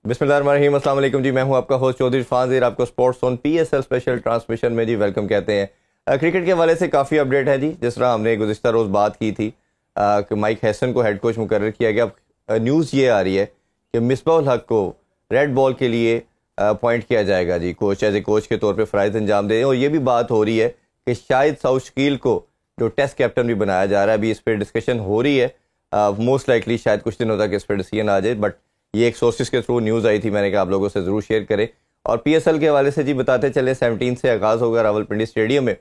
बिस्मिल्लाहिर्रहमानिर्रहीम, अस्सलाम वालेकुम जी। मैं हूं आपका होस्ट चौधरी फांजीर। आपको sports on PSL special transmission में जी वेलकम कहते हैं। क्रिकेट के हवाले से काफ़ी अपडेट है जी। जिस तरह हमने गुज़िश्ता रोज़ बात की थी कि माइक हैसन को हेड कोच मुकर्रर किया गया। अब न्यूज़ ये आ रही है कि मिसबाह हक को रेड बॉल के लिए अपॉइंट किया जाएगा जी, कोच एज ए कोच के तौर पर फ़राइज़ अंजाम दें। और ये भी बात हो रही है कि शायद साउथ शकील को जो टेस्ट कैप्टन भी बनाया जा रहा है, अभी इस पर डिस्कशन हो रही है। मोस्ट लाइकली शायद कुछ दिनों तक इस पर डिसीजन आ जाए, बट ये एक सोर्सेज के थ्रू न्यूज़ आई थी, मैंने कहा आप लोगों से ज़रूर शेयर करें। और पीएसएल के हवाले से जी बताते चले, 17 से आगाज़ होगा रावलपिंडी स्टेडियम में,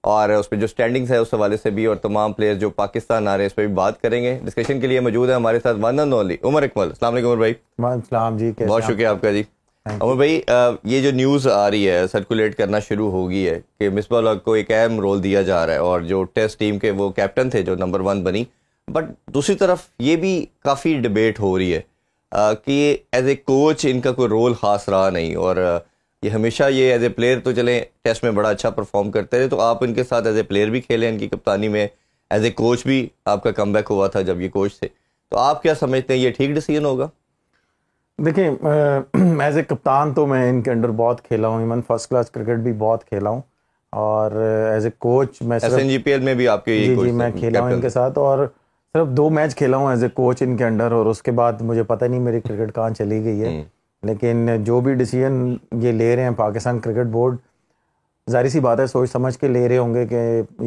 और उस पर जो स्टैंडिंग्स है उस हवाले से भी, और तमाम प्लेयर्स जो पाकिस्तान आ रहे हैं इस पर भी बात करेंगे। डिस्कशन के लिए मौजूद है हमारे साथ वन एंड ओनली उमर इकमल। अस्सलाम वालेकुम उमर भाई। वालेकुम जी, बहुत शुक्रिया आपका जी। उमर भाई, ये जो न्यूज़ आ रही है, सर्कुलेट करना शुरू हो गई है कि मिसबाह हक को एक अहम रोल दिया जा रहा है, और जो टेस्ट टीम के वो कैप्टन थे जो नंबर 1 बनी। बट दूसरी तरफ ये भी काफ़ी डिबेट हो रही है कि एज ए कोच इनका कोई रोल ख़ास रहा नहीं, और ये हमेशा ये एज ए प्लेयर तो चले टेस्ट में बड़ा अच्छा परफॉर्म करते रहे, तो आप इनके साथ एज ए प्लेयर भी खेले, इनकी कप्तानी में एज ए कोच भी आपका कमबैक हुआ था जब ये कोच थे। तो आप क्या समझते हैं, ये ठीक डिसीजन होगा? देखिए, एज ए कप्तान तो मैं इनके अंडर बहुत खेला हूँ, इवन फर्स्ट क्लास क्रिकेट भी बहुत खेला हूँ, और एज ए कोच मैं SNGPL में भी आपके जी मैं खेला हूँ इनके साथ, और सिर्फ 2 मैच खेला हूँ एज ए कोच इनके अंडर, और उसके बाद मुझे पता नहीं मेरी क्रिकेट कहाँ चली गई है। लेकिन जो भी डिसीजन ये ले रहे हैं पाकिस्तान क्रिकेट बोर्ड, जाहिर सी बात है सोच समझ के ले रहे होंगे कि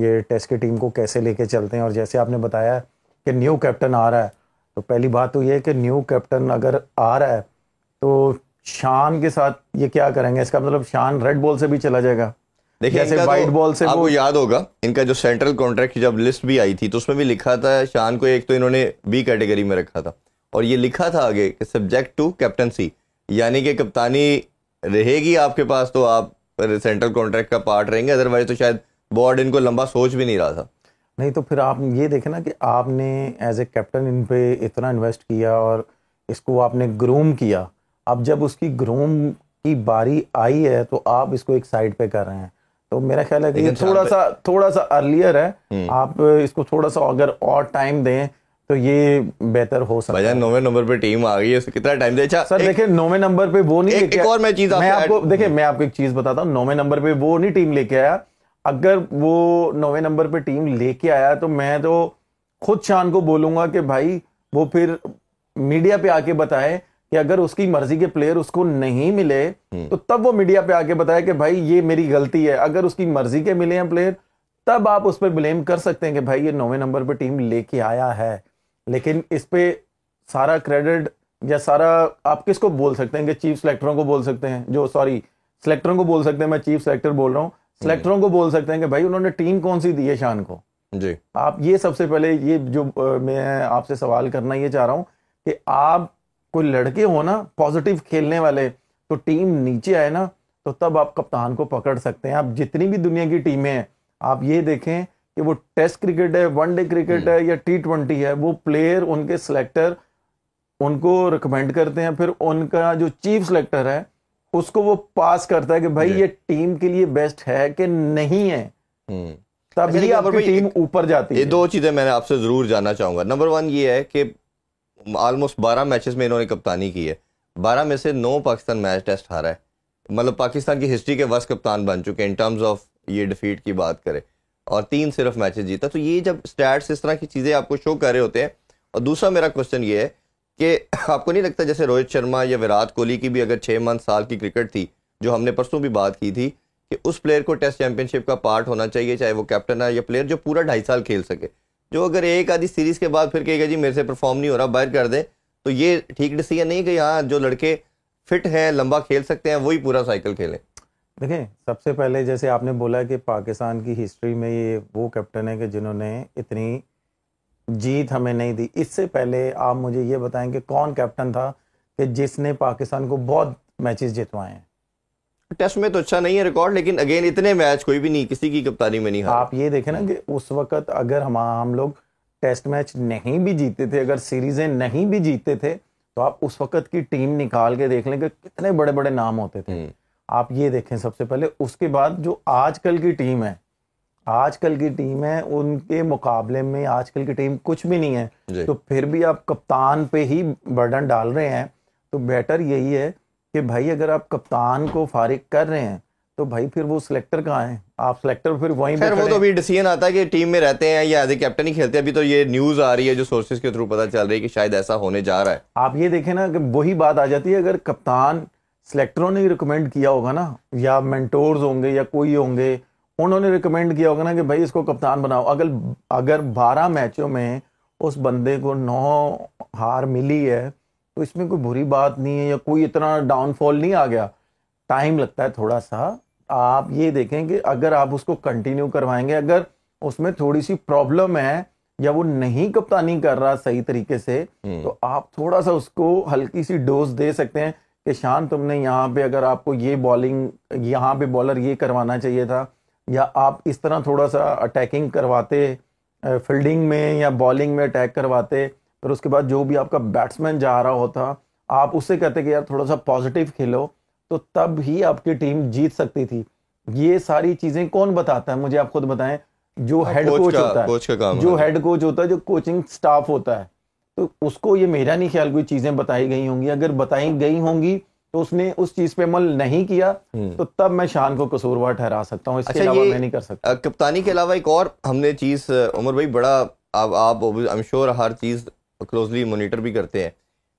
ये टेस्ट की टीम को कैसे लेके चलते हैं। और जैसे आपने बताया कि न्यू कैप्टन आ रहा है, तो पहली बात तो ये है कि न्यू कैप्टन अगर आ रहा है तो शान के साथ ये क्या करेंगे, इसका मतलब शान रेड बॉल से भी चला जाएगा। देखिए, जैसे वाइट बॉल से आपको याद होगा इनका जो सेंट्रल कॉन्ट्रैक्ट की जब लिस्ट भी आई थी, तो उसमें भी लिखा था शान को एक तो इन्होंने बी कैटेगरी में रखा था, और ये लिखा था आगे कि सब्जेक्ट टू कैप्टनसी, यानी कि कप्तानी रहेगी आपके पास तो आप सेंट्रल कॉन्ट्रैक्ट का पार्ट रहेंगे, अदरवाइज तो शायद बोर्ड इनको लंबा सोच भी नहीं रहा था। नहीं तो फिर आप ये देखें ना कि आपने एज ए कैप्टन इन पे इतना इन्वेस्ट किया और इसको आपने ग्रूम किया, अब जब उसकी ग्रूम की बारी आई है तो आप इसको एक साइड पे कर रहे हैं। तो मेरा ख्याल है कि ये थोड़ा सा अर्लियर है। आप इसको थोड़ा सा अगर और टाइम दें तो ये बेहतर हो सकता है। 9वें नंबर पे टीम आ गई है, कितना टाइम दे? अच्छा सर देखिए, 9वें नंबर पे वो नहीं एक और मैं चीज आपको देखिए, मैं आपको एक चीज बताता हूँ, 9वें नंबर पे वो नहीं टीम लेके आया। अगर वो 9वें नंबर पे टीम लेके आया तो मैं तो खुद शान को बोलूंगा कि भाई वो फिर मीडिया पे आके बताए कि अगर उसकी मर्जी के प्लेयर उसको नहीं मिले तो तब वो मीडिया पे आके बताए कि भाई ये मेरी गलती है। अगर उसकी मर्जी के मिले हैं प्लेयर, तब आप उस पर ब्लेम कर सकते हैं कि भाई ये 9वें नंबर पे टीम लेके आया है। लेकिन इस पे सारा क्रेडिट या सारा आप किसको बोल सकते हैं कि चीफ सेलेक्टरों को बोल सकते हैं, जो सॉरी सेलेक्टरों को बोल सकते हैं, मैं चीफ सेलेक्टर बोल रहा हूँ, सेलेक्टरों को बोल सकते हैं कि भाई उन्होंने टीम कौन सी दी है शान को जी। आप ये सबसे पहले ये जो मैं आपसे सवाल करना ये चाह रहा हूँ कि आप कोई लड़के हो ना पॉजिटिव खेलने वाले, तो टीम नीचे आए ना तो तब आप कप्तान को पकड़ सकते हैं। आप जितनी भी दुनिया की टीमें हैं, आप ये देखें कि वो टेस्ट क्रिकेट है, वनडे क्रिकेट है या T20 है, वो प्लेयर उनके सिलेक्टर उनको रिकमेंड करते हैं, फिर उनका जो चीफ सिलेक्टर है उसको वो पास करता है कि भाई ये टीम के लिए बेस्ट है कि नहीं है, तब ही आपकी टीम ऊपर जाती है। ये 2 चीजें मैंने आपसे जरूर जानना चाहूंगा। नंबर 1 ये है कि ऑलमोस्ट 12 मैचेस में इन्होंने कप्तानी की है, 12 में से 9 पाकिस्तान मैच टेस्ट हारा है, मतलब पाकिस्तान की हिस्ट्री के वर्स्ट कप्तान बन चुके हैं इन टर्म्स ऑफ ये डिफीट की बात करें, और 3 सिर्फ मैचेस जीता। तो ये जब स्टैट्स इस तरह की चीज़ें आपको शो कर रहे होते हैं। और दूसरा मेरा क्वेश्चन ये है कि आपको नहीं लगता जैसे रोहित शर्मा या विराट कोहली की भी अगर 6 साल की क्रिकेट थी, जो हमने परसों भी बात की थी, कि उस प्लेयर को टेस्ट चैंपियनशिप का पार्ट होना चाहिए, चाहे वो कैप्टन है या प्लेयर जो पूरा 2.5 साल खेल सके, जो अगर एक आधी सीरीज के बाद फिर कहेगा जी मेरे से परफॉर्म नहीं हो रहा, बाहर कर दे, तो ये ठीक डिसीजन नहीं कि हाँ जो लड़के फिट हैं, लंबा खेल सकते हैं, वही पूरा साइकिल खेलें? देखें, सबसे पहले जैसे आपने बोला कि पाकिस्तान की हिस्ट्री में ये वो कैप्टन है कि जिन्होंने इतनी जीत हमें नहीं दी। इससे पहले आप मुझे ये बताएं कि कौन कैप्टन था कि जिसने पाकिस्तान को बहुत मैचेस जितवाए हैं? टेस्ट में तो अच्छा नहीं है रिकॉर्ड, लेकिन अगेन इतने मैच कोई भी नहीं, किसी की कप्तानी में नहीं हारा। आप ये देखें ना कि उस वक्त अगर हम लोग टेस्ट मैच नहीं भी जीतते थे, अगर सीरीजें नहीं भी जीतते थे, तो आप उस वक्त की टीम निकाल के देख लें कि कितने बड़े बड़े नाम होते थे। आप ये देखें सबसे पहले, उसके बाद जो आजकल की टीम है उनके मुकाबले में आजकल की टीम कुछ भी नहीं है, तो फिर भी आप कप्तान पे ही बर्डन डाल रहे हैं। तो बेटर यही है कि भाई अगर आप कप्तान को फारिग कर रहे हैं तो भाई फिर वो सिलेक्टर कहाँ है? आप सिलेक्टर फिर वहीं पे वो तो अभी डिसीजन आता है कि टीम में रहते हैं या एज ए कैप्टन ही खेलते हैं। अभी तो ये न्यूज आ रही है जो सोर्सेज के थ्रू पता चल रही है कि शायद ऐसा होने जा रहा है। आप ये देखें ना कि वही बात आ जाती है, अगर कप्तान सिलेक्टरों ने रिकमेंड किया होगा ना, या मेंटोर्स होंगे या कोई होंगे, उन्होंने रिकमेंड किया होगा ना कि भाई इसको कप्तान बनाओ। अगर 12 मैचों में उस बंदे को 9 हार मिली है तो इसमें कोई बुरी बात नहीं है, या कोई इतना डाउनफॉल नहीं आ गया। टाइम लगता है थोड़ा सा। आप ये देखें कि अगर आप उसको कंटिन्यू करवाएंगे, अगर उसमें थोड़ी सी प्रॉब्लम है या वो नहीं कप्तानी कर रहा सही तरीके से, तो आप थोड़ा सा उसको हल्की सी डोज दे सकते हैं कि शान तुमने यहाँ पे, अगर आपको ये बॉलिंग, यहाँ पे बॉलर ये करवाना चाहिए था, या आप इस तरह थोड़ा सा अटैकिंग करवाते, फील्डिंग में या बॉलिंग में अटैक करवाते, फिर उसके बाद जो भी आपका बैट्समैन जा रहा होता आप उससे कहते कि यार थोड़ा सा पॉजिटिव खेलो, तो तब ही आपकी टीम जीत सकती थी। ये सारी चीजें कौन बताता है? मुझे आप खुद बताएं। जो हेड कोच होता है, जो हेड कोच होता है, जो कोचिंग स्टाफ होता है, तो उसको ये मेरा नहीं ख्याल कोई चीजें बताई गई होंगी। अगर बताई गई होंगी तो उसने उस चीज पे अमल नहीं किया, तो तब मैं शान को कसूरवार ठहरा सकता हूँ। इसके अलावा मैं नहीं कर सकता। कप्तानी के अलावा एक और हमने चीज, उमर भाई, बड़ा आप आई एम श्योर हर चीज क्लोजली मॉनिटर भी करते हैं।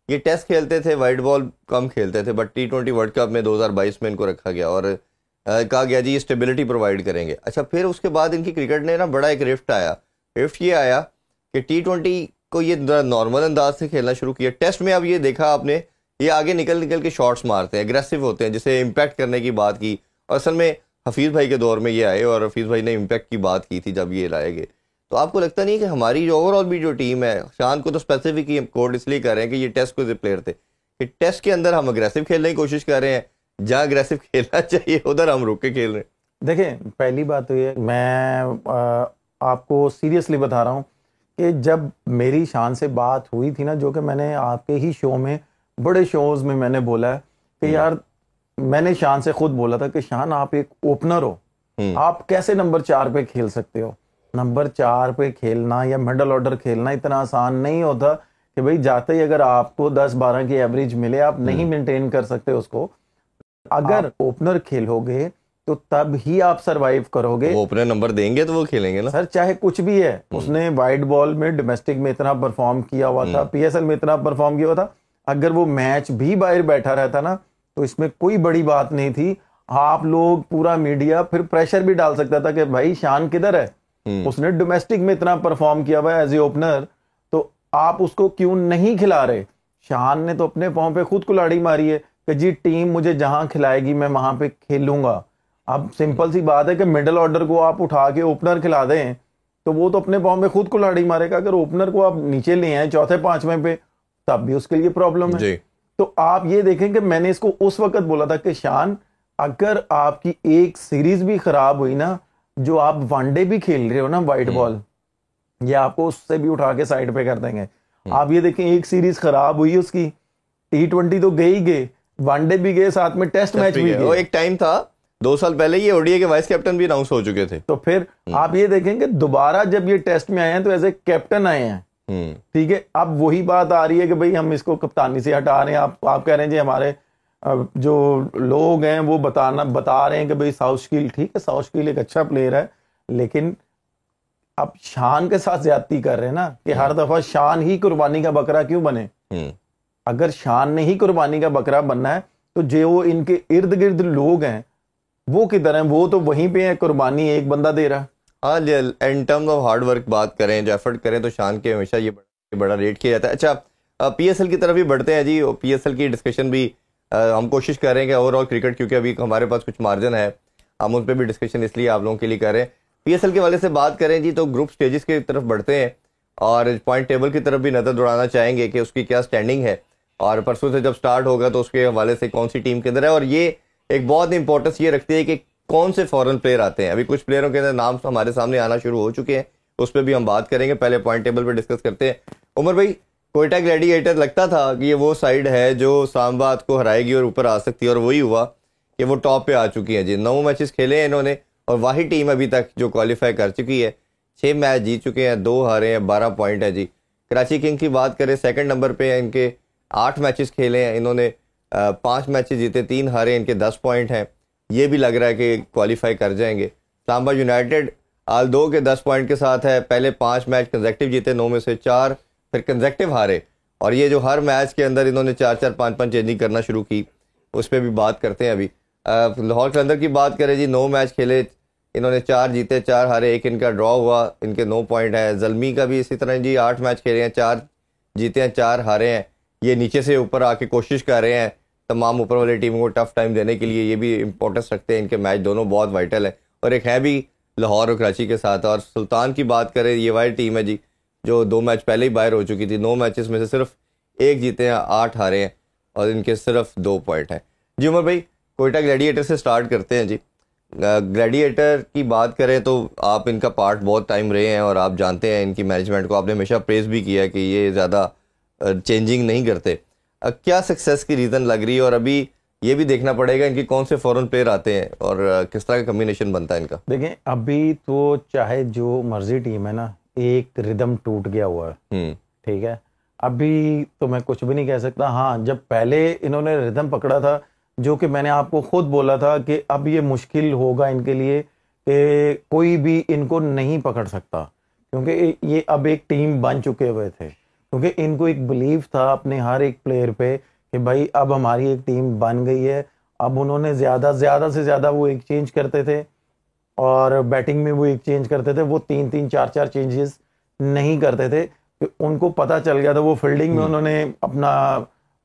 ये टेस्ट खेलते थे, वाइड बॉल कम खेलते थे, बट T20 वर्ल्ड कप में 2022 में इनको रखा गया और कहा गया जी ये स्टेबिलिटी प्रोवाइड करेंगे। अच्छा, फिर उसके बाद इनकी क्रिकेट ने ना बड़ा एक रिफ्ट आया। रिफ्ट ये आया कि T20 को ये नॉर्मल अंदाज से खेलना शुरू किया। टेस्ट में अब ये देखा आपने, ये आगे निकल के शॉट्स मारते हैं, एग्रेसिव होते हैं, जिसे इम्पैक्ट करने की बात की। और असल में हफीज़ भाई के दौर में ये आए और हफीज़ भाई ने इम्पैक्ट की बात की थी जब ये लाए गए। तो आपको लगता नहीं कि हमारी जो ओवरऑल भी जो टीम है, शान को तो स्पेसिफिक ही कोड इसलिए कर रहे हैं कि ये टेस्ट के प्लेयर थे, कि टेस्ट के अंदर हम अग्रेसिव खेलने की कोशिश कर रहे हैं, जहाँ अग्रेसिव खेलना चाहिए उधर हम रुक के खेल रहे हैं। देखें, पहली बात तो ये, मैं आपको सीरियसली बता रहा हूँ कि जब मेरी शान से बात हुई थी ना, जो कि मैंने आपके ही शो में, बड़े शोज में मैंने बोला है कि यार, मैंने शान से खुद बोला था कि शान आप एक ओपनर हो, आप कैसे नंबर 4 पे खेल सकते हो? नंबर 4 पे खेलना या मिडल ऑर्डर खेलना इतना आसान नहीं होता कि भाई जाते ही अगर आपको 10-12 की एवरेज मिले, आप नहीं मेंटेन कर सकते उसको। अगर ओपनर खेलोगे तो तब ही आप सरवाइव करोगे। ओपनर नंबर देंगे तो वो खेलेंगे ना सर, चाहे कुछ भी है। उसने वाइड बॉल में डोमेस्टिक में इतना परफॉर्म किया हुआ था, PSL में इतना परफॉर्म किया हुआ था। अगर वो मैच भी बाहर बैठा रहता ना तो इसमें कोई बड़ी बात नहीं थी। आप लोग, पूरा मीडिया फिर प्रेशर भी डाल सकता था कि भाई शान किधर है, उसने डोमेस्टिक में इतना परफॉर्म किया हुआ एज ए ओपनर, तो आप उसको क्यों नहीं खिला रहे? शान ने तो अपने पांव पे खुद कुल्हाड़ी मारी है कि जी टीम मुझे जहां खिलाएगी मैं वहां पे खेलूंगा। अब सिंपल सी बात है कि मिडिल ऑर्डर को आप उठा के ओपनर खिला दें तो वो तो अपने पांव पे खुद कुल्हाड़ी मारेगा। अगर ओपनर को आप नीचे ले आए 4-5वें पे, तब भी उसके लिए प्रॉब्लम है। तो आप ये देखें कि मैंने इसको उस वक्त बोला था कि शान, अगर आपकी एक सीरीज भी खराब हुई ना, जो आप वनडे भी खेल रहे हो ना वाइट बॉल, ये आपको उससे भी उठा के साइड पे कर देंगे। आप ये देखें, एक सीरीज खराब हुई उसकी, T20 तो गए ही गए, वनडे भी गए, साथ में टेस्ट मैच भी गए। एक टाइम था 2 साल पहले ये ODI के वाइस कैप्टन भी अनाउंस हो चुके थे। तो फिर आप ये देखेंगे दोबारा जब ये टेस्ट में आए हैं तो एज ए कैप्टन आए हैं, ठीक है। अब वही बात आ रही है कि भाई हम इसको कप्तानी से हटा रहे हैं। आप कह रहे हैं जी हमारे जो लोग हैं वो बता रहे हैं कि भाई साउशकील, ठीक है, साउशकील एक अच्छा प्लेयर है, लेकिन अब शान के साथ ज्यादती कर रहे हैं ना कि हर दफा शान ही कुर्बानी का बकरा क्यों बने? अगर शान ने ही कुर्बानी का बकरा बनना है तो जो इनके इर्द गिर्द लोग हैं वो किधर हैं? वो तो वहीं पे है, कुर्बानी एक बंदा दे रहा है। हाँ, in terms of hard work बात करें, जो एफर्ट करें, तो शान के हमेशा ये बड़ा रेट किया जाता है। अच्छा, PSL की तरफ भी बढ़ते हैं जी। PSL की डिस्कशन भी हम कोशिश कर रहे हैं कि ओवरऑल क्रिकेट, क्योंकि अभी हमारे पास कुछ मार्जिन है, हम उन पर भी डिस्कशन इसलिए आप लोगों के लिए कर रहे हैं। PSL के वाले से बात करें जी, तो ग्रुप स्टेजेस की तरफ बढ़ते हैं और पॉइंट टेबल की तरफ भी नज़र दौड़ाना चाहेंगे कि उसकी क्या स्टैंडिंग है, और परसों से जब स्टार्ट होगा तो उसके हवाले से कौन सी टीम के अंदर है। और ये एक बहुत इंपॉर्टेंस ये रखती है कि कौन से फॉरेन प्लेयर आते हैं। अभी कुछ प्लेयरों के अंदर नाम हमारे सामने आना शुरू हो चुके हैं, उस पर भी हम बात करेंगे। पहले पॉइंट टेबल पर डिस्कस करते हैं। उमर भाई, कोयटा ग्लैडिएटर लगता था कि ये वो साइड है जो इस्लामाबाद को हराएगी और ऊपर आ सकती है, और वही हुआ कि वो टॉप पे आ चुकी है जी। 9 मैचेस खेले हैं इन्होंने और वाही टीम अभी तक जो क्वालिफाई कर चुकी है। 6 मैच जीत चुके हैं, 2 हारे हैं, 12 पॉइंट है जी। कराची किंग की बात करें, 2nd नंबर पे है इनके 8 मैचेस खेले हैं इन्होंने, 5 मैचेस जीते, 3 हारे, इनके 10 पॉइंट हैं। ये भी लग रहा है कि क्वालिफाई कर जाएंगे। इस्लामाबाद यूनाइटेड आल 2 के 10 पॉइंट के साथ है, पहले 5 मैच कंसेक्टिव जीते, 9 में से 4 फिर कंसेक्टिव हारे, और ये जो हर मैच के अंदर इन्होंने 4-4, 5-5 चेंजिंग करना शुरू की, उस पर भी बात करते हैं अभी। लाहौर कलंदर की बात करें जी, 9 मैच खेले, इन्होंने 4 जीते, 4 हारे, 1 इनका ड्रॉ हुआ, इनके 9 पॉइंट है। जल्मी का भी इसी तरह जी, 8 मैच खेले हैं, 4 जीते हैं, 4 हारे हैं। ये नीचे से ऊपर आके कोशिश कर रहे हैं तमाम ऊपर वाली टीमों को टफ टाइम देने के लिए, ये भी इंपॉर्टेंस रखते हैं, इनके मैच दोनों बहुत वाइटल है। और एक है भी लाहौर और कराची के साथ। और सुल्तान की बात करें, ये वाइट टीम है जी, जो 2 मैच पहले ही बाहर हो चुकी थी, 9 मैचेस में से सिर्फ 1 जीते हैं, 8 हारे हैं, और इनके सिर्फ 2 पॉइंट हैं। जी उमर भाई, कोयटा ग्लैडिएटर से स्टार्ट करते हैं जी। ग्लैडिएटर की बात करें तो आप इनका पार्ट बहुत टाइम रहे हैं और आप जानते हैं इनकी मैनेजमेंट को, आपने हमेशा प्रेज भी किया कि ये ज़्यादा चेंजिंग नहीं करते। क्या सक्सेस की रीज़न लग रही है, और अभी ये भी देखना पड़ेगा इनके कौन से फॉरेन प्लेयर आते हैं और किस तरह का कम्बिनेशन बनता है इनका। देखें, अभी तो चाहे जो मर्जी टीम है ना, एक रिदम टूट गया हुआ है, ठीक है। अभी तो मैं कुछ भी नहीं कह सकता। हाँ, जब पहले इन्होंने रिदम पकड़ा था, जो कि मैंने आपको खुद बोला था कि अब ये मुश्किल होगा इनके लिए कि कोई भी इनको नहीं पकड़ सकता, क्योंकि ये अब एक टीम बन चुके हुए थे, क्योंकि इनको एक बिलीव था अपने हर एक प्लेयर पे कि भाई अब हमारी एक टीम बन गई है। अब उन्होंने ज़्यादा से ज़्यादा वो एक्सचेंज करते थे, और बैटिंग में वो एक्सचेंज करते थे, वो 3-3, 4-4 चेंजेस नहीं करते थे। उनको पता चल गया था, वो फील्डिंग में उन्होंने अपना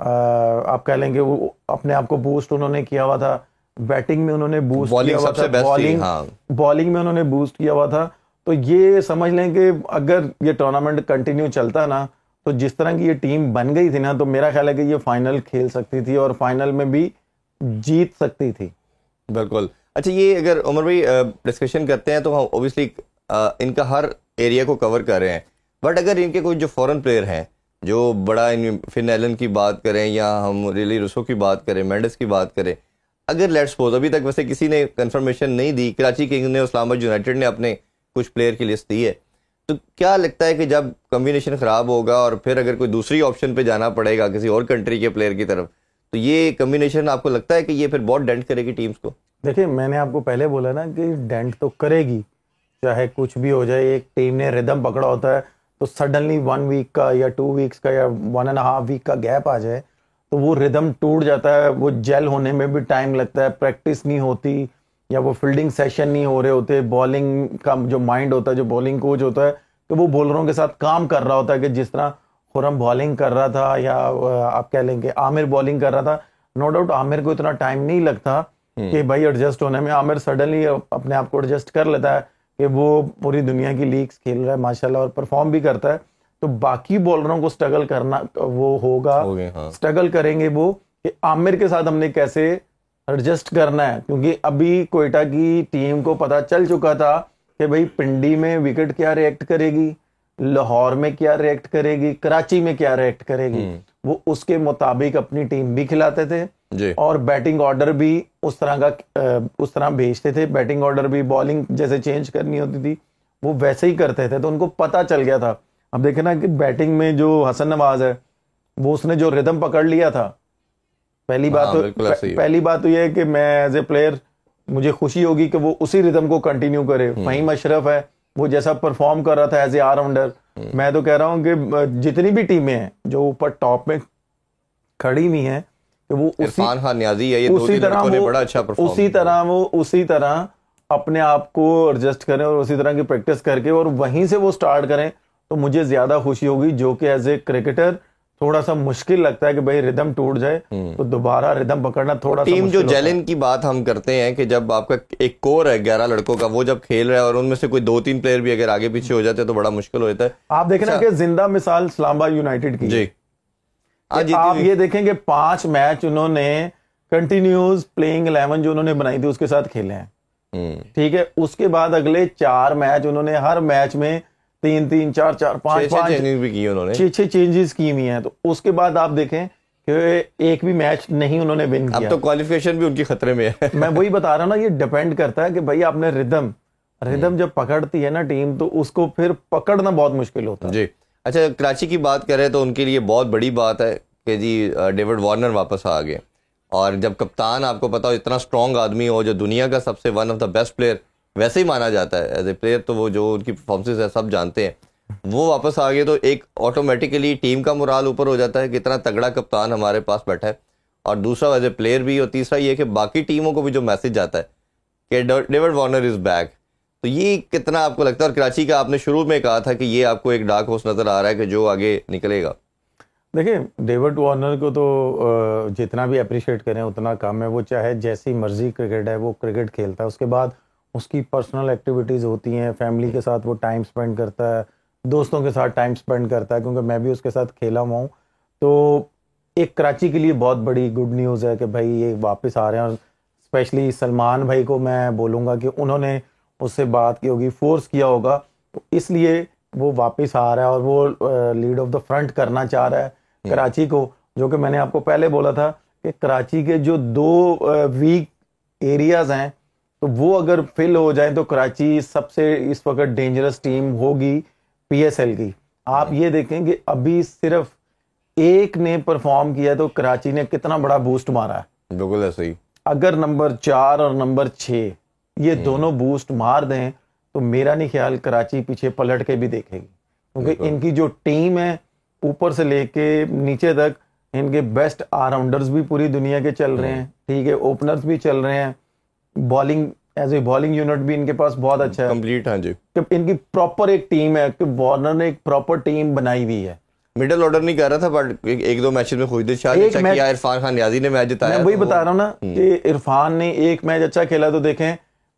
आप कह लेंगे वो अपने आप को बूस्ट उन्होंने किया हुआ था, बैटिंग में उन्होंने बूस्ट किया हुआ था, बॉलिंग में उन्होंने बूस्ट किया हुआ था। तो ये समझ लें कि अगर ये टूर्नामेंट कंटिन्यू चलता ना, तो जिस तरह की ये टीम बन गई थी ना, तो मेरा ख्याल है कि ये फाइनल खेल सकती थी और फाइनल में भी जीत सकती थी। बिल्कुल। अच्छा, ये अगर उमर भाई डिस्कशन करते हैं तो हम ओबियसली इनका हर एरिया को कवर कर रहे हैं, बट अगर इनके कोई जो फॉरेन प्लेयर हैं जो बड़ा, फिन एलन की बात करें या हम रिली रूसो की बात करें, मेंडिस की बात करें, अगर लेट्स सपोज अभी तक वैसे किसी ने कंफर्मेशन नहीं दी, कराची किंग्स ने, इस्लामाबाद यूनाइटेड ने अपने कुछ प्लेयर की लिस्ट दी है, तो क्या लगता है कि जब कम्बिनेशन ख़राब होगा और फिर अगर कोई दूसरी ऑप्शन पे जाना पड़ेगा किसी और कंट्री के प्लेयर की तरफ, तो ये कम्बिनेशन आपको लगता है कि ये फिर बहुत डेंट करेगी टीम्स को? देखिए, मैंने आपको पहले बोला ना कि डेंट तो करेगी, चाहे कुछ भी हो जाए। एक टीम ने रिदम पकड़ा होता है, तो सडनली 1 वीक का या 2 वीक्स का या 1.5 वीक का गैप आ जाए, तो वो रिदम टूट जाता है, वो जेल होने में भी टाइम लगता है, प्रैक्टिस नहीं होती, या वो फील्डिंग सेशन नहीं हो रहे होते, बॉलिंग का जो माइंड होता है, जो बॉलिंग कोच होता है, तो वो बॉलरों के साथ काम कर रहा होता है कि जिस तरह खुरम बॉलिंग कर रहा था या आप कह लेंगे आमिर बॉलिंग कर रहा था। नो डाउट आमिर को इतना टाइम नहीं लगता कि भाई एडजस्ट होने में, आमिर सडनली अपने आप को एडजस्ट कर लेता है कि वो पूरी दुनिया की लीग्स खेल रहा है माशाल्लाह और परफॉर्म भी करता है। तो बाकी बॉलरों को स्ट्रगल करना वो होगा, हाँ। स्ट्रगल करेंगे वो कि आमिर के साथ हमने कैसे एडजस्ट करना है, क्योंकि अभी कोयटा की टीम को पता चल चुका था कि भाई पिंडी में विकेट क्या रिएक्ट करेगी, लाहौर में क्या रिएक्ट करेगी, कराची में क्या रिएक्ट करेगी, वो उसके मुताबिक अपनी टीम भी खिलाते थे जी। और बैटिंग ऑर्डर भी उस तरह भेजते थे, बैटिंग ऑर्डर भी, बॉलिंग जैसे चेंज करनी होती थी वो वैसे ही करते थे, तो उनको पता चल गया था। अब देखे ना कि बैटिंग में जो हसन नवाज है, वो उसने जो रिदम पकड़ लिया था, पहली बात तो यह है कि मैं एज ए प्लेयर मुझे खुशी होगी कि वो उसी रिदम को कंटिन्यू करे। फहीम अशरफ है, वो जैसा परफॉर्म कर रहा था एज ए ऑलराउंडर, मैं तो कह रहा हूं कि जितनी भी टीमें हैं जो ऊपर टॉप में खड़ी हुई हैं, कि वो उसी तरह अपने आप को एडजस्ट करें और उसी तरह की प्रैक्टिस करके और वहीं से वो स्टार्ट करें, तो मुझे ज्यादा खुशी होगी। जो कि एज ए क्रिकेटर थोड़ा सा मुश्किल लगता है कि भाई रिदम टूट जाए तो दोबारा रिदम पकड़ना थोड़ा सा टीम जो जेलिन की बात हम करते हैं कि जब आपका एक कोर है 11 लड़कों का, वो जब खेल रहा है और उनमें से कोई 2-3 प्लेयर भी अगर आगे पीछे हो जाते हैं तो बड़ा मुश्किल हो जाता है। आप देखें ना कि जिंदा मिसाल इस्लामाबाद यूनाइटेड की जी, आप ये देखेंगे 5 मैच उन्होंने कंटिन्यूस प्लेइंग 11 जो उन्होंने बनाई थी उसके साथ खेले हैं, ठीक है। उसके बाद अगले 4 मैच उन्होंने हर मैच में 3-3, 4-4, 5-5 भी की उन्होंने, 6 चेंजेस की हुई हैं। तो उसके बाद आप देखें कि एक भी मैच नहीं उन्होंने विन किया। अब तो क्वालिफिकेशन भी उनकी खतरे में है। मैं वही बता रहा हूं ना, ये डिपेंड करता है कि भाई आपने रिदम जब पकड़ती है ना टीम, तो उसको फिर पकड़ना बहुत मुश्किल होता है जी। अच्छा, कराची की बात करें तो उनके लिए बहुत बड़ी बात है कि जी डेविड वार्नर वापस आ गए, और जब कप्तान आपको पता हो इतना स्ट्रॉन्ग आदमी हो, जो दुनिया का सबसे one of the best player वैसे ही माना जाता है एज ए प्लेयर, तो वो जो उनकी परफॉर्मेंस है सब जानते हैं, वो वापस आ गए तो एक ऑटोमेटिकली टीम का मुराल ऊपर हो जाता है कि इतना तगड़ा कप्तान हमारे पास बैठा है, और दूसरा एज ए प्लेयर भी, और तीसरा ये कि बाकी टीमों को भी जो मैसेज जाता है कि डेविड वार्नर इज बैक। तो ये कितना आपको लगता है, और कराची का आपने शुरू में कहा था कि ये आपको एक डार्क हॉर्स नजर आ रहा है कि जो आगे निकलेगा? देखिए, डेविड वार्नर को तो जितना भी अप्रिशिएट करें उतना कम है। वो चाहे जैसी मर्जी क्रिकेट है वो क्रिकेट खेलता है, उसके बाद उसकी पर्सनल एक्टिविटीज़ होती हैं, फैमिली के साथ वो टाइम स्पेंड करता है, दोस्तों के साथ टाइम स्पेंड करता है, क्योंकि मैं भी उसके साथ खेला हुआ हूँ। तो एक कराची के लिए बहुत बड़ी गुड न्यूज़ है कि भाई ये वापस आ रहे हैं, और स्पेशली सलमान भाई को मैं बोलूँगा कि उन्होंने उससे बात की होगी, फोर्स किया होगा, तो इसलिए वो वापस आ रहा है और वो लीड ऑफ द फ्रंट करना चाह रहा है कराची को। जो कि मैंने आपको पहले बोला था कि कराची के जो 2 वीक एरियाज हैं, तो वो अगर फिल हो जाए तो कराची सबसे इस वक्त डेंजरस टीम होगी पीएसएल की। आप ये देखें कि अभी सिर्फ एक ने परफॉर्म किया तो कराची ने कितना बड़ा बूस्ट मारा है। बिल्कुल ऐसे ही। अगर नंबर 4 और नंबर 6 ये दोनों बूस्ट मार दें तो मेरा नहीं ख्याल कराची पीछे पलट के भी देखेगी, क्योंकि इनकी जो टीम है ऊपर से लेके नीचे तक, इनके बेस्ट ऑलराउंडर्स भी पूरी दुनिया के चल रहे हैं, ठीक है, ओपनर्स भी चल रहे हैं, bowling as a bowling unit भी इनके पास बहुत अच्छा है, कंप्लीट। हाँ जी, कि इनकी प्रॉपर एक टीम है, कि वार्नर ने एक प्रॉपर टीम बनाई हुई है। मिडिल ऑर्डर नहीं कर रहा था, बट एक दो मैचेस में खुद अच्छा किया। इरफान खान नियाजी ने मैच जिताया। मैं वही बता रहा हूँ ना कि इरफान ने एक मैच अच्छा खेला, तो देखें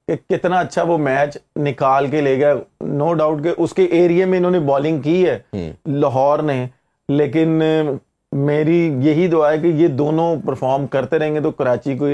कि कितना अच्छा वो मैच निकाल के ले गया। नो डाउट के उसके एरिया में इन्होंने बॉलिंग की है लाहौर ने, लेकिन मेरी यही दुआ है कि ये दोनों परफॉर्म करते रहेंगे तो कराची को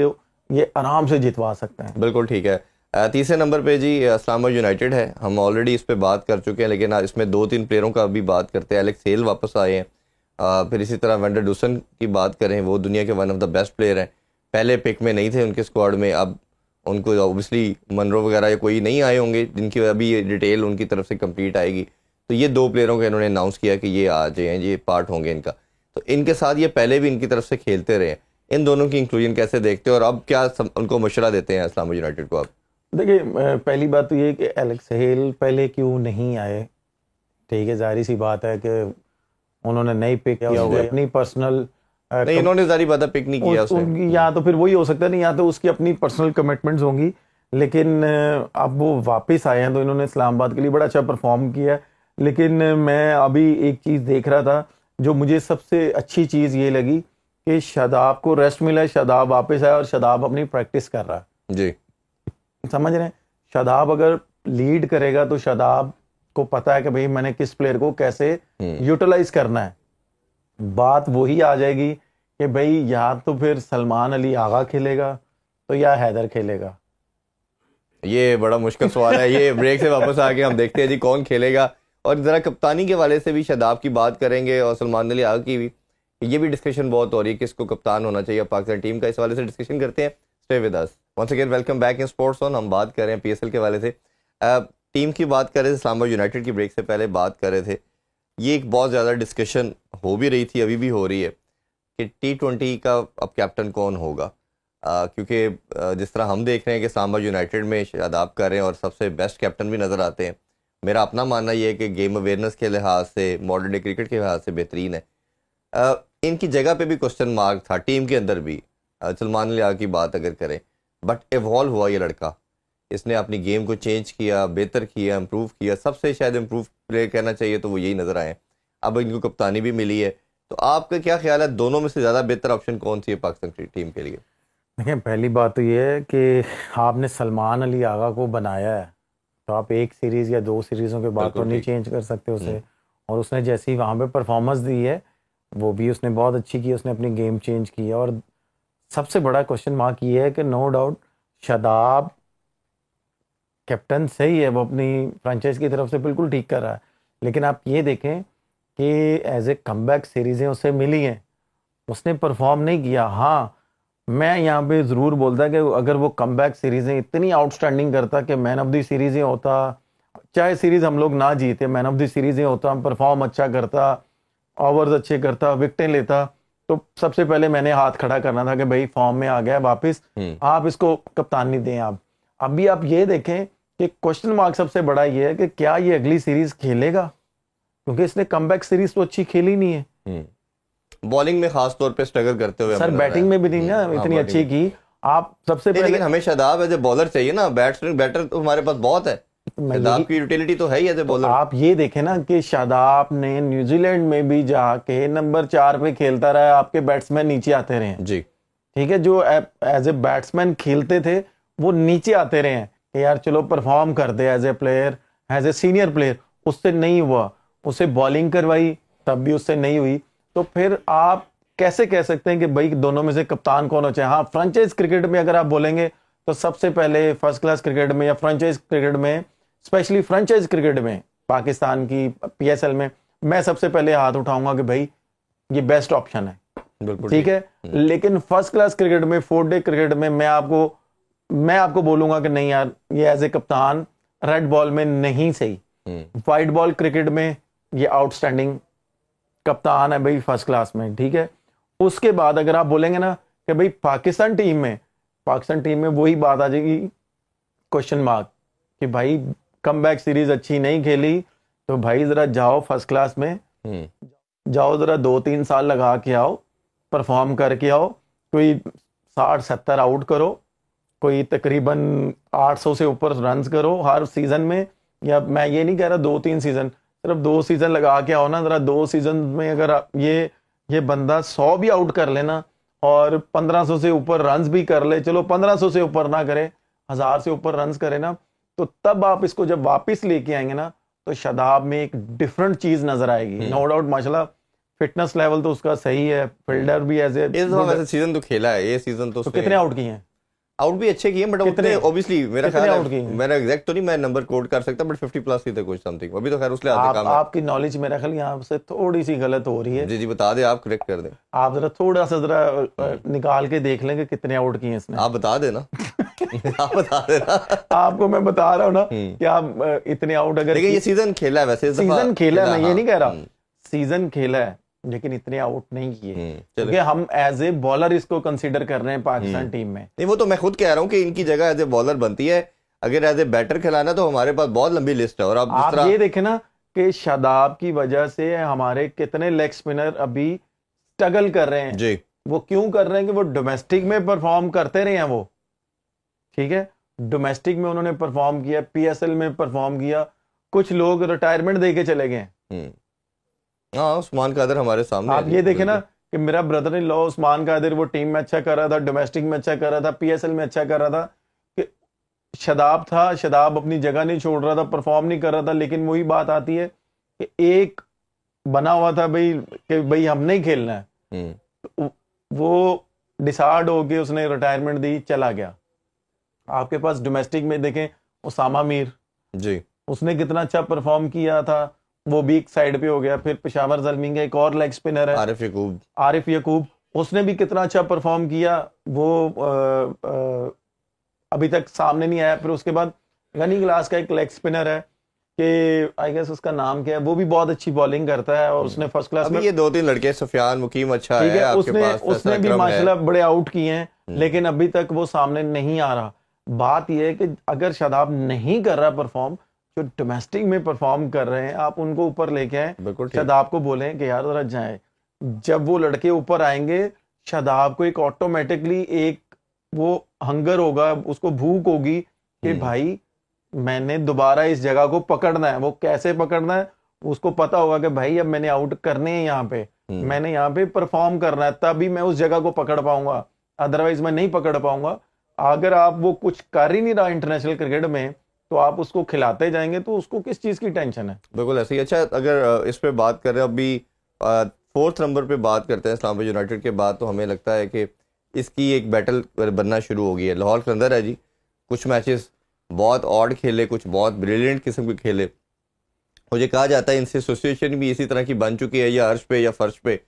ये आराम से जितवा सकते हैं। बिल्कुल ठीक है। तीसरे नंबर पे जी इस्लामाबाद यूनाइटेड है। हम ऑलरेडी इस पे बात कर चुके हैं, लेकिन इसमें 2-3 प्लेयरों का भी बात करते हैं। एलेक्स हेल वापस आए हैं, फिर इसी तरह वेंडर डूसन की बात करें, वो दुनिया के one of the best player हैं। पहले पिक में नहीं थे उनके स्क्वाड में, अब उनको ऑब्वियसली मनरो वगैरह या कोई नहीं आए होंगे जिनकी अभी ये डिटेल उनकी तरफ से कंप्लीट आएगी। तो ये 2 प्लेयरों को इन्होंने अनाउंस किया कि ये आ जाए, ये पार्ट होंगे इनका। तो इनके साथ ये पहले भी इनकी तरफ से खेलते रहे, इन दोनों की इंक्लूजन कैसे देखते हो, और अब क्या उनको मशवरा देते हैं इस्लामाबाद यूनाइटेड को आप? देखिए, पहली बात तो ये कि एलेक्स हेल पहले क्यों नहीं आए, ठीक है, जाहिर सी बात है कि उन्होंने नहीं पिक किया होगा, अपनी पर्सनल नहीं, इन्होंने जारी बात है पिक नहीं किया उनकी, या तो फिर वही हो सकता है, नहीं या तो उसकी अपनी पर्सनल कमिटमेंट्स होंगी। लेकिन अब वो वापस आए हैं तो इन्होंने इस्लामाबाद के लिए बड़ा अच्छा परफॉर्म किया है। लेकिन मैं अभी एक चीज़ देख रहा था, जो मुझे सबसे अच्छी चीज़ ये लगी कि शादाब को रेस्ट मिला है, शादाब वापस आया और शादाब अपनी प्रैक्टिस कर रहा है जी, समझ रहे हैं। शादाब अगर लीड करेगा तो शादाब को पता है कि भाई मैंने किस प्लेयर को कैसे यूटिलाइज करना है। बात वही आ जाएगी कि भाई या तो फिर सलमान अली आगा खेलेगा तो या हैदर खेलेगा। ये बड़ा मुश्किल सवाल है। ये ब्रेक से वापस आके हम देखते हैं जी कौन खेलेगा, और जरा कप्तानी के वाले से भी शादाब की बात करेंगे और सलमान अली आगा की भी। ये भी डिस्कशन बहुत हो रही है किसको कप्तान होना चाहिए पाकिस्तान टीम का, इस वाले से डिस्कशन करते हैं। Stay with us once again, welcome back in sports on. हम बात कर रहे हैं पीएसएल के वाले से, टीम की बात कर रहे थे, इस्लामाबाद यूनाइटेड की ब्रेक से पहले बात कर रहे थे। ये एक बहुत ज़्यादा डिस्कशन हो भी रही थी, अभी भी हो रही है कि T20 का अब कैप्टन कौन होगा, क्योंकि जिस तरह हम देख रहे हैं कि इस्लामाबाद यूनाइटेड में शादाब कर रहे हैं और सबसे बेस्ट कैप्टन भी नज़र आते हैं। मेरा अपना मानना ये है कि गेम अवेयरनेस के लिहाज से, मॉडर्न डे क्रिकेट के लिहाज से बेहतरीन है। इनकी जगह पे भी क्वेश्चन मार्क था टीम के अंदर भी। सलमान अली की बात अगर करें, बट इवॉल्व हुआ ये लड़का, इसने अपनी गेम को चेंज किया, बेहतर किया, इम्प्रूव किया। सबसे शायद इम्प्रूव प्लेयर कहना चाहिए तो वो यही नज़र आए। अब इनको कप्तानी भी मिली है, तो आपका क्या ख्याल है, दोनों में से ज़्यादा बेहतर ऑप्शन कौन सी है पाकिस्तान टीम के लिए? देखिए, पहली बात तो ये है कि आपने सलमान अली आगा को बनाया है, तो आप एक सीरीज़ या 2 सीरीज़ों के बाद तो नहीं चेंज कर सकते उसे। और उसने जैसी वहाँ पे परफॉर्मेंस दी है वो भी उसने बहुत अच्छी की, उसने अपनी गेम चेंज की है। और सबसे बड़ा क्वेश्चन मार्क ये है कि नो डाउट शादाब कैप्टन सही है, वो अपनी फ्रेंचाइज की तरफ से बिल्कुल ठीक कर रहा है, लेकिन आप ये देखें कि एज ए कमबैक सीरीज़ें उसे मिली हैं, उसने परफॉर्म नहीं किया। हाँ, मैं यहाँ पे ज़रूर बोलता कि अगर वो कमबैक सीरीज़ें इतनी आउटस्टैंडिंग करता कि मैन ऑफ द सीरीज़ें होता, चाहे सीरीज़ हम लोग ना जीते, मैन ऑफ द सीरीज़ें होता, परफॉर्म अच्छा करता, ओवर्स अच्छे करता, विकटें लेता, तो सबसे पहले मैंने हाथ खड़ा करना था कि भाई फॉर्म में आ गया वापस, आप इसको कप्तानी दें। आप अभी आप ये देखें कि क्वेश्चन मार्क सबसे बड़ा ये है कि क्या ये अगली सीरीज खेलेगा, क्योंकि इसने कमबैक सीरीज तो अच्छी खेली नहीं है। बॉलिंग में खास तौर पे स्ट्रगल करते हुए सर बैटिंग में भी नहीं ना इतनी अच्छी की। आप सबसे पहले, लेकिन हमें शादाब एज ए बॉलर चाहिए ना, बैट्समैन बैटर तो हमारे पास बहुत है, शादाब की यूटिलिटी तो है ही एज ए बॉलर। आप ये देखें ना कि शादाब ने न्यूजीलैंड में भी जाके नंबर 4 पे खेलता रहा, आपके बैट्समैन नीचे आते रहे जी, ठीक है, जो एज ए बैट्समैन खेलते थे वो नीचे आते रहे हैं कि यार चलो परफॉर्म कर दे as a player, as a senior player. उससे नहीं हुआ, उसे बॉलिंग करवाई तब भी उससे नहीं हुई। तो फिर आप कैसे कह सकते हैं कि भाई दोनों में से कप्तान कौन हो चाहिए? हाँ, फ्रेंचाइज क्रिकेट में अगर आप बोलेंगे तो सबसे पहले फर्स्ट क्लास क्रिकेट में या फ्रेंचाइज क्रिकेट में, स्पेशली फ्रेंचाइज क्रिकेट में पाकिस्तान की PSL में, मैं सबसे पहले हाथ उठाऊंगा कि भाई ये बेस्ट ऑप्शन है, बिल्कुल ठीक है। लेकिन फर्स्ट क्लास क्रिकेट में, 4 डे क्रिकेट में मैं आपको बोलूंगा कि नहीं यार, ये एज ए कप्तान रेड बॉल में नहीं सही। व्हाइट बॉल क्रिकेट में ये आउटस्टैंडिंग कप्तान है भाई फर्स्ट क्लास में, ठीक है। उसके बाद अगर आप बोलेंगे ना कि भाई पाकिस्तान टीम में वही बात आ जाएगी क्वेश्चन मार्क कि भाई कमबैक सीरीज अच्छी नहीं खेली, तो भाई जरा जाओ फर्स्ट क्लास में, जाओ जरा 2-3 साल लगा के आओ, परफॉर्म करके आओ, कोई 60-70 आउट करो, कोई तकरीबन 800 से ऊपर रन करो हर सीजन में। या मैं ये नहीं कह रहा 2-3 सीजन, सिर्फ 2 सीजन लगा के आओ ना जरा। 2 सीजन में अगर ये बंदा 100 भी आउट कर लेना और 1500 से ऊपर रन्स भी कर ले, चलो 1500 से ऊपर ना करे, 1000 से ऊपर रन्स करे ना, तो तब आप इसको जब वापस लेके आएंगे ना तो शादाब में एक डिफरेंट चीज नजर आएगी। नो डाउट माशाल्लाह फिटनेस लेवल तो उसका सही है, फील्डर भी एज ए सीजन तो खेला है, ये सीजन तो कितने आउट किए हैं? आउट भी अच्छे किए, बट उतने ऑब्वियसली मेरा ख्याल आउट किए, मेरा एग्जैक्ट तो नहीं मैं नंबर कोट कर सकता, बट 50 प्लस ही थे कुछ समथिंग। अभी तो खैर उसके आते काम है। आपकी नॉलेज मेरा ख्याल यहाँ से थोड़ी सी गलत हो रही है। जी बता दे, आप करेक्ट कर दें। आप जरा थोड़ा सा जरा निकाल के देख लेंगे कितने आउट किए इसने। आप बता देना आप बता देना। आपको मैं बता रहा हूँ ना कि आप इतने आउट अगर, देखिए ये सीजन खेला है, वैसे सीजन खेला है, मैं ये नहीं कह रहा, सीजन खेला है, लेकिन इतने आउट नहीं किए, क्योंकि हम एज ए बॉलर इसको कंसीडर कर रहे हैं पाकिस्तान टीम में। नहीं वो तो मैं खुद कह रहा हूँ कि इनकी जगह एज ए बॉलर बनती है, अगर एज ए बैटर खिलाना तो हमारे पास बहुत लंबी लिस्ट है। और आप ये देखें ना कि शादाब की वजह से हमारे कितने लेग स्पिनर अभी स्ट्रगल कर रहे हैं जी। वो क्यों कर रहे हैं कि वो डोमेस्टिक में परफॉर्म करते रहे हैं, वो ठीक है, डोमेस्टिक में उन्होंने परफॉर्म किया, PSL में परफॉर्म किया, कुछ लोग रिटायरमेंट दे के चले गए। हाँ, उस्मान कादिर हमारे सामने, आप ये देखें ना कि मेरा brother in law Usman Qadir वो टीम में अच्छा कर रहा था, डोमेस्टिक में अच्छा कर रहा था, PSL में अच्छा कर रहा था, कि शादाब अपनी जगह नहीं छोड़ रहा था, परफॉर्म नहीं कर रहा था। लेकिन वही बात आती है कि एक बना हुआ था भाई कि भाई हम नहीं खेलना है, तो वो डिसाइड हो गया, उसने रिटायरमेंट दी, चला गया। आपके पास डोमेस्टिक में देखें उसामा मीर जी, उसने कितना अच्छा परफॉर्म किया था, वो भी एक साइड पे हो गया। फिर पेशावर जलमी का एक और लेग स्पिनर है आरिफ यकूब, उसने भी कितना अच्छा परफॉर्म किया, वो अभी तक सामने नहीं आया। फिर उसके बाद गनी ग्लास का एक लेग स्पिनर है कि आई गेस उसका नाम क्या है, वो भी बहुत अच्छी बॉलिंग करता है और उसने फर्स्ट क्लास में, ये 2-3 लड़के, सुफियान मुकीम अच्छा है आपके पास, उसने भी माशाल्लाह बड़े आउट किए हैं, लेकिन अभी तक वो सामने नहीं आ रहा। बात यह है कि अगर शादाब नहीं कर रहा परफॉर्म, जो डोमेस्टिक में परफॉर्म कर रहे हैं, आप उनको ऊपर लेके आए, शादाब को बोलें कि यार जरा जाए। जब वो लड़के ऊपर आएंगे, शादाब को एक ऑटोमेटिकली एक वो हंगर होगा, उसको भूख होगी कि भाई मैंने दोबारा इस जगह को पकड़ना है। वो कैसे पकड़ना है, उसको पता होगा कि भाई अब मैंने आउट करने हैं, यहाँ पे मैंने यहाँ पे परफॉर्म करना है, तभी मैं उस जगह को पकड़ पाऊंगा, अदरवाइज मैं नहीं पकड़ पाऊंगा। अगर आप वो कुछ कर ही नहीं रहा इंटरनेशनल क्रिकेट में, तो आप उसको खिलाते जाएंगे तो उसको किस चीज की टेंशन है? बिल्कुल ऐसे ही। अच्छा, अगर इस पे बात कर रहे हैं, अभी 4th नंबर पे बात करते हैं इस्लामाबाद यूनाइटेड के बाद, तो हमें लगता है कि इसकी एक बैटल बनना शुरू हो गई है। लाहौर कलंदर है जी, कुछ मैचेस बहुत ऑड खेले, कुछ बहुत ब्रिलियंट किस्म के खेले। मुझे कहा जाता है इनसे एसोसिएशन भी इसी तरह की बन चुकी है, या अर्श पे या फर्श पे,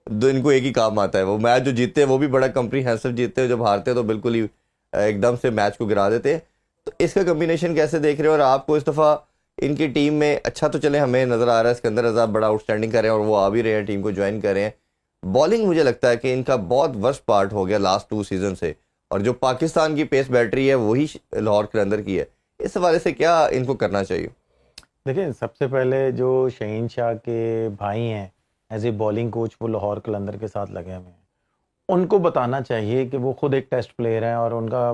इनको एक ही काम आता है, वो मैच जो जीतते हैं वो भी बड़ा कंप्रीहेंसिव जीतते हैं, जब हारते हैं तो बिल्कुल ही एकदम से मैच को गिरा देते हैं। तो इसका कम्बिनेशन कैसे देख रहे हो? और आपको इस दफ़ा इनकी टीम में, अच्छा तो चले हमें नज़र आ रहा है सिकंदर रजा बड़ा आउटस्टैंडिंग कर रहे हैं और वो आ भी रहे हैं, टीम को ज्वाइन कर रहे हैं, बॉलिंग मुझे लगता है कि इनका बहुत वर्स्ट पार्ट हो गया लास्ट 2 सीजन से, और जो पाकिस्तान की पेस बैटरी है वही लाहौर कलंदर की है। इस हवाले से क्या इनको करना चाहिए? देखिए, सबसे पहले जो शहीन शाह के भाई हैं एज ए बॉलिंग कोच, वो लाहौर कलंदर के साथ लगे हुए हैं। उनको बताना चाहिए कि वो खुद एक टेस्ट प्लेयर हैं और उनका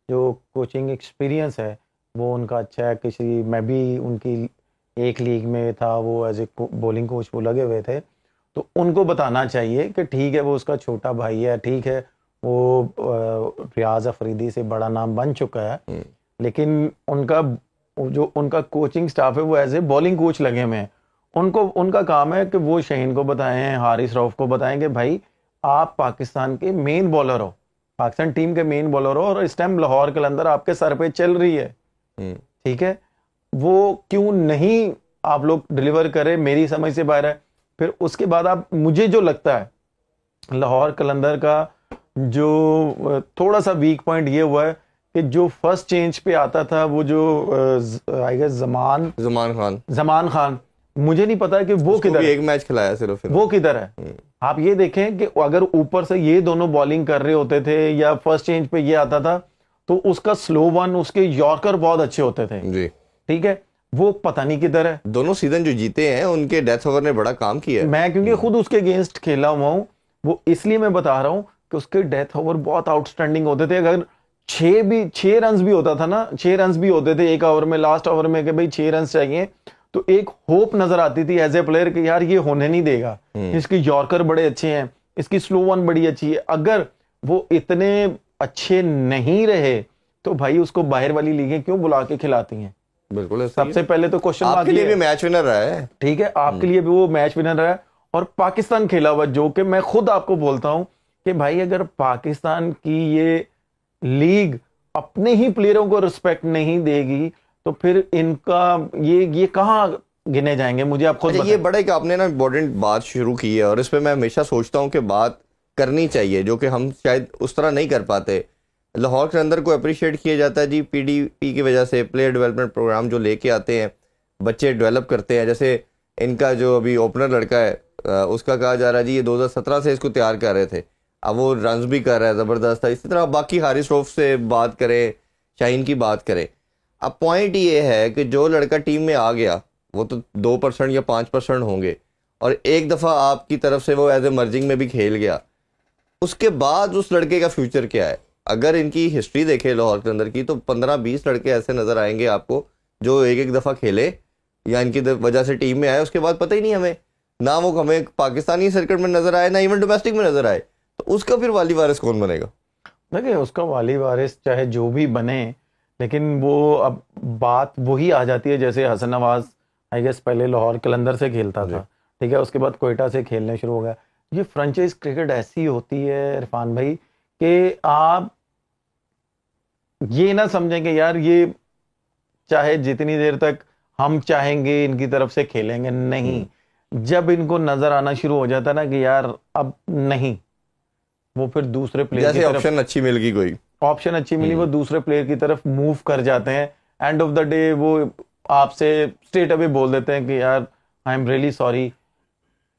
जो कोचिंग एक्सपीरियंस है वो उनका अच्छा है। मैं भी उनकी एक लीग में था, वो एज ए बॉलिंग कोच वो लगे हुए थे। तो उनको बताना चाहिए कि ठीक है, वो उसका छोटा भाई है, ठीक है, वो रियाज अफरीदी से बड़ा नाम बन चुका है, लेकिन उनका कोचिंग स्टाफ है वो एज ए बॉलिंग कोच लगे हुए हैं। उनका काम है कि वो शहीन को बताएं, हारिस रऊफ को बताएं कि भाई आप पाकिस्तान के मेन बॉलर हो, पाकिस्तान टीम के मेन बॉलर हो, और इस टाइम लाहौर कलंदर आपके सर पे चल रही है, ठीक है, वो क्यों नहीं आप लोग डिलीवर करें, मेरी समझ से बाहर है। फिर उसके बाद आप, मुझे जो लगता है लाहौर कलंदर का जो थोड़ा सा वीक पॉइंट ये हुआ है कि जो फर्स्ट चेंज पे आता था वो जो आई गेस जमान खान, मुझे नहीं पता कि वो किधर एक मैच खिलाया सिर्फ, वो किधर है। आप ये देखें कि अगर ऊपर से ये दोनों बॉलिंग कर रहे होते थे या फर्स्ट चेंज पे ये आता था तो उसका स्लो वन, उसके यॉर्कर बहुत अच्छे होते थे जी, ठीक है, वो पता नहीं किधर है। दोनों सीजन जो जीते हैं उनके डेथ ओवर ने बड़ा काम किया है। मैं क्योंकि खुद उसके अगेंस्ट खेला हुआ हूं, वो इसलिए मैं बता रहा हूं कि उसके डेथ ओवर बहुत आउटस्टैंडिंग होते थे। अगर 6 रन भी होता था ना, 6 रन भी होते थे एक ओवर में, लास्ट ओवर में, कि भाई 6 रन चाहिए, तो एक होप नजर आती थी एज ए प्लेयर कि यार ये होने नहीं देगा, इसके यॉर्कर बड़े अच्छे हैं, इसकी स्लो वन बड़ी अच्छी है। अगर वो इतने अच्छे नहीं रहे तो भाई उसको बाहर वाली लीगें क्यों बुला के खिलाती हैं? बिल्कुल, सबसे पहले तो क्वेश्चन आपके लिए भी मैच विनर रहा है, ठीक है, आपके लिए भी वो मैच विनर रहा है, और पाकिस्तान खेला हुआ, जो कि मैं खुद आपको बोलता हूं कि भाई अगर पाकिस्तान की ये लीग अपने ही प्लेयरों को रिस्पेक्ट नहीं देगी तो फिर इनका ये कहां गिने जाएंगे? मुझे आप खुद ये बड़ा एक आपने ना इम्पोर्टेंट बात शुरू की है, और इस पे मैं हमेशा सोचता हूं कि बात करनी चाहिए, जो कि हम शायद उस तरह नहीं कर पाते। लाहौर के अंदर को अप्रिशिएट किया जाता है जी पीडीपी की वजह से, प्लेयर डेवलपमेंट प्रोग्राम जो लेके आते हैं, बच्चे डेवलप करते हैं। जैसे इनका जो अभी ओपनर लड़का है उसका कहा जा रहा है जी ये 2017 से इसको तैयार कर रहे थे, अब वो रन्स भी कर रहा है ज़बरदस्त है। इसी तरह बाकी हारिस रऊफ से बात करें, शाहीन की बात करें, अब पॉइंट ये है कि जो लड़का टीम में आ गया वो तो 2% या 5% होंगे, और एक दफ़ा आपकी तरफ से वो एज ए मर्जिंग में भी खेल गया, उसके बाद उस लड़के का फ्यूचर क्या है? अगर इनकी हिस्ट्री देखें लाहौर के अंदर की तो 15-20 लड़के ऐसे नज़र आएंगे आपको जो एक दफ़ा खेले या इनकी वजह से टीम में आए, उसके बाद पता ही नहीं हमें, ना वो हमें पाकिस्तानी सर्किट में नज़र आए ना इवन डोमेस्टिक में नज़र आए, तो उसका फिर वाली वारिस कौन बनेगा? देखिए, उसका वाली वारिस चाहे जो भी बने, लेकिन वो अब बात वही आ जाती है जैसे हसन नवाज आई गेस पहले लाहौर कलंदर से खेलता था, ठीक है, उसके बाद कोयटा से खेलने शुरू हो गया। ये फ्रेंचाइज क्रिकेट ऐसी होती है इरफान भाई कि आप ये ना समझें कि यार ये चाहे जितनी देर तक हम चाहेंगे इनकी तरफ से खेलेंगे, नहीं, जब इनको नजर आना शुरू हो जाता ना कि यार अब नहीं, वो फिर दूसरे प्लेयर जैसे ऑप्शन अच्छी मिल गई, कोई ऑप्शन अच्छी मिली, वो दूसरे प्लेयर की तरफ मूव कर जाते हैं। एंड ऑफ द डे वो आपसे स्ट्रेट अवे बोल देते हैं कि यार आई एम रियली सॉरी,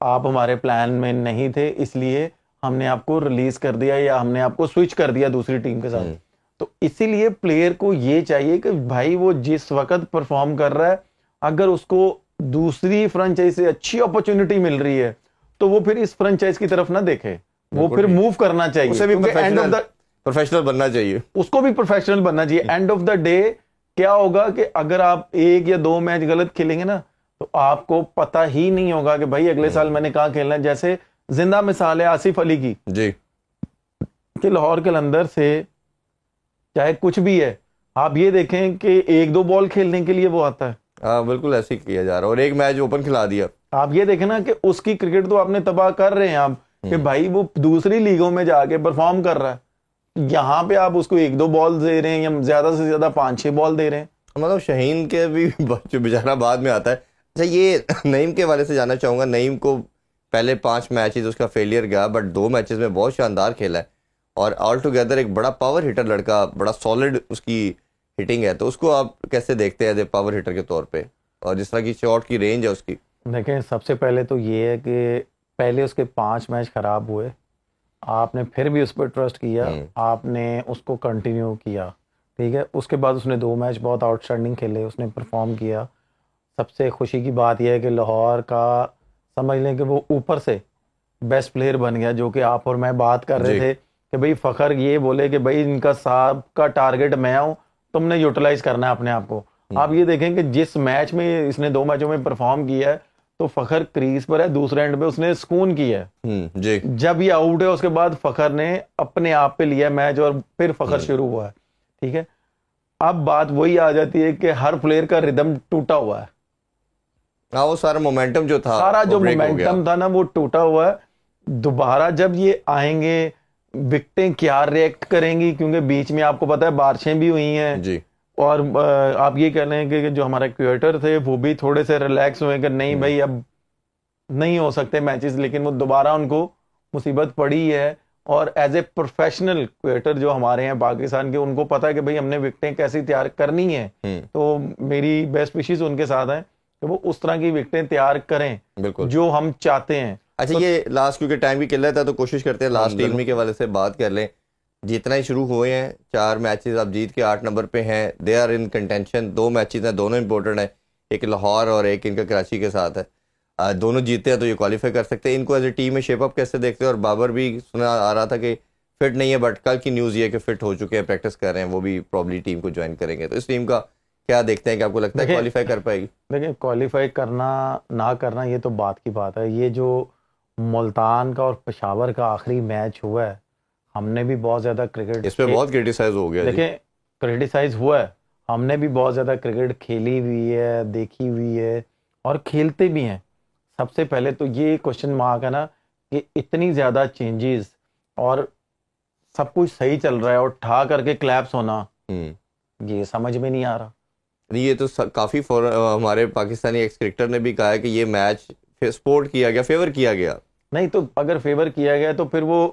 आप हमारे प्लान में नहीं थे, इसलिए हमने आपको रिलीज कर दिया या हमने आपको स्विच कर दिया दूसरी टीम के साथ। तो इसीलिए प्लेयर को ये चाहिए कि भाई वो जिस वक्त परफॉर्म कर रहा है, अगर उसको दूसरी फ्रेंचाइज से अच्छी अपॉर्चुनिटी मिल रही है तो वो फिर इस फ्रेंचाइज की तरफ ना देखे, वो फिर मूव करना चाहिए, उसे भी प्रोफेशनल बनना चाहिए, उसको भी प्रोफेशनल बनना चाहिए। एंड ऑफ द डे क्या होगा कि अगर आप 1 या 2 मैच गलत खेलेंगे ना तो आपको पता ही नहीं होगा कि भाई अगले साल मैंने कहां खेलना है। जैसे जिंदा मिसाल है आसिफ अली की जी, कि लाहौर के अंदर से चाहे कुछ भी है, आप ये देखें कि 1-2 बॉल खेलने के लिए वो आता है। हाँ बिल्कुल ऐसे ही किया जा रहा है, और एक मैच ओपन खिला दिया। आप ये देखें ना कि उसकी क्रिकेट तो आपने तबाह कर रहे हैं आप, कि भाई वो दूसरी लीगों में जाके परफॉर्म कर रहा है, यहाँ पे आप उसको 1-2 बॉल दे रहे हैं या ज्यादा से ज्यादा 5-6 बॉल दे रहे हैं। मतलब शाहीन के भी जो बेचारा बाद में आता है। अच्छा, ये नईम के वाले से जानना चाहूंगा, नईम को पहले 5 मैचेस उसका फेलियर गया, बट 2 मैचेस में बहुत शानदार खेला है, और ऑल टुगेदर एक बड़ा पावर हिटर लड़का, बड़ा सॉलिड उसकी हिटिंग है, तो उसको आप कैसे देखते हैं एज ए पावर हिटर के तौर पे, और जिस तरह की शॉट की रेंज है उसकी? देखें, सबसे पहले तो ये है कि पहले उसके 5 मैच खराब हुए, आपने फिर भी उस पर ट्रस्ट किया, आपने उसको कंटिन्यू किया, ठीक है। उसके बाद उसने 2 मैच बहुत आउटस्टैंडिंग खेले, उसने परफॉर्म किया। सबसे खुशी की बात यह है कि लाहौर का समझ लें कि वो ऊपर से बेस्ट प्लेयर बन गया, जो कि आप और मैं बात कर रहे थे कि भाई फ़खर ये बोले कि भाई इनका साहब का टारगेट मैं हूँ, तुमने यूटिलाइज करना है अपने आप को। आप ये देखें कि जिस मैच में इसने 2 मैचों में परफॉर्म किया है, तो फ़खर क्रीज पर है, दूसरे एंड पे उसने सुकून किया है जी। जब ये आउट है उसके बाद फ़खर ने अपने आप पे लिया मैच और फिर फ़खर शुरू हुआ है, ठीक है। अब बात वही आ जाती है कि हर प्लेयर का रिदम टूटा हुआ है। हाँ, वो सारा मोमेंटम जो था, सारा जो मोमेंटम था ना वो टूटा हुआ है। दोबारा जब ये आएंगे, विकेटें क्या रिएक्ट करेंगी, क्योंकि बीच में आपको पता है बारिशें भी हुई हैं जी। और आप ये कह रहे हैं कि जो हमारे क्रिएटर थे वो भी थोड़े से रिलैक्स हुए कि नहीं भाई अब नहीं हो सकते मैचेस, लेकिन वो दोबारा उनको मुसीबत पड़ी है। और एज ए प्रोफेशनल क्रिएटर जो हमारे हैं पाकिस्तान के, उनको पता है कि भाई हमने विकेटें कैसी तैयार करनी है, तो मेरी बेस्ट विशेस उनके साथ हैं कि वो उस तरह की विकेटें तैयार करें जो हम चाहते हैं। अच्छा, तो ये लास्ट क्योंकि टाइम की किल्लत है तो कोशिश करते हैं लास्ट टीम के वाले से बात कर लें। जितना ही शुरू हुए हैं, 4 मैचेस आप जीत के 8 नंबर पे हैं, they are in contention. 2 matches हैं, दोनों इंपॉर्टेंट है, एक लाहौर और एक इनका कराची के साथ है। दोनों जीतते हैं तो ये क्वालिफाई कर सकते हैं। इनको एज ए टीम में शेप अप कैसे देखते हैं? और बाबर भी सुना आ रहा था कि फिट नहीं है, बट कल की न्यूज़ ये है कि फिट हो चुके हैं, प्रैक्टिस कर रहे हैं, वो भी प्रॉब्ली टीम को ज्वाइन करेंगे। तो इस टीम का क्या देखते हैं कि आपको लगता है क्वालिफाई कर पाएगी? देखिए, क्वालिफाई करना ना करना ये तो बात की बात है। ये जो मुल्तान का और पेशावर का आखिरी मैच हुआ है, हमने भी बहुत ज़्यादा क्रिकेट इस पे बहुत क्रिटिसाइज हो गया। देखिए, क्रिटिसाइज हुआ है, हमने भी बहुत ज़्यादा क्रिकेट खेली हुई है, देखी हुई है और खेलते भी हैं। सबसे पहले तो ये क्वेश्चन मार्क है ना कि इतनी ज़्यादा चेंजेस और सब कुछ सही चल रहा है और ठा करके क्लैप्स होना, ये समझ में नहीं आ रहा। ये तो काफ़ी हमारे पाकिस्तानी एक्स क्रिकेटर ने भी कहा है कि ये मैच सपोर्ट किया गया, फेवर किया गया। नहीं तो अगर फेवर किया गया तो फिर वो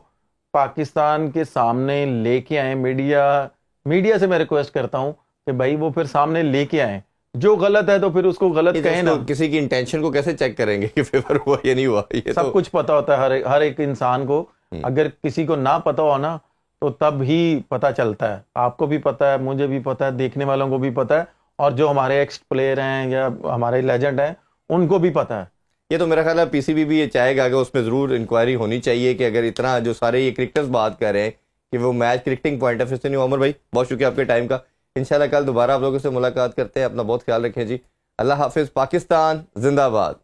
पाकिस्तान के सामने लेके आए। मीडिया से मैं रिक्वेस्ट करता हूं कि भाई वो फिर सामने लेके आए। जो गलत है तो फिर उसको गलत कहें ना। किसी की इंटेंशन को कैसे चेक करेंगे कि फेवर हुआ या नहीं हुआ? ये सब कुछ पता होता है हर एक इंसान को। अगर किसी को ना पता हो ना तो तब ही पता चलता है। आपको भी पता है, मुझे भी पता है, देखने वालों को भी पता है, और जो हमारे एक्स प्लेयर हैं या हमारे लेजेंड हैं उनको भी पता है। ये तो मेरा ख्याल है पीसीबी भी ये चाहेगा कि उसमें ज़रूर इंक्वायरी होनी चाहिए कि अगर इतना जो सारे ये क्रिकेटर्स बात कर रहे हैं कि वो match cricketing point of view से नहीं। उमर भाई, बहुत शुक्रिया आपके टाइम का। इंशाल्लाह कल दोबारा आप लोगों से मुलाकात करते हैं। अपना बहुत ख्याल रखें जी। अल्लाह हाफिज़। पाकिस्तान जिंदाबाद।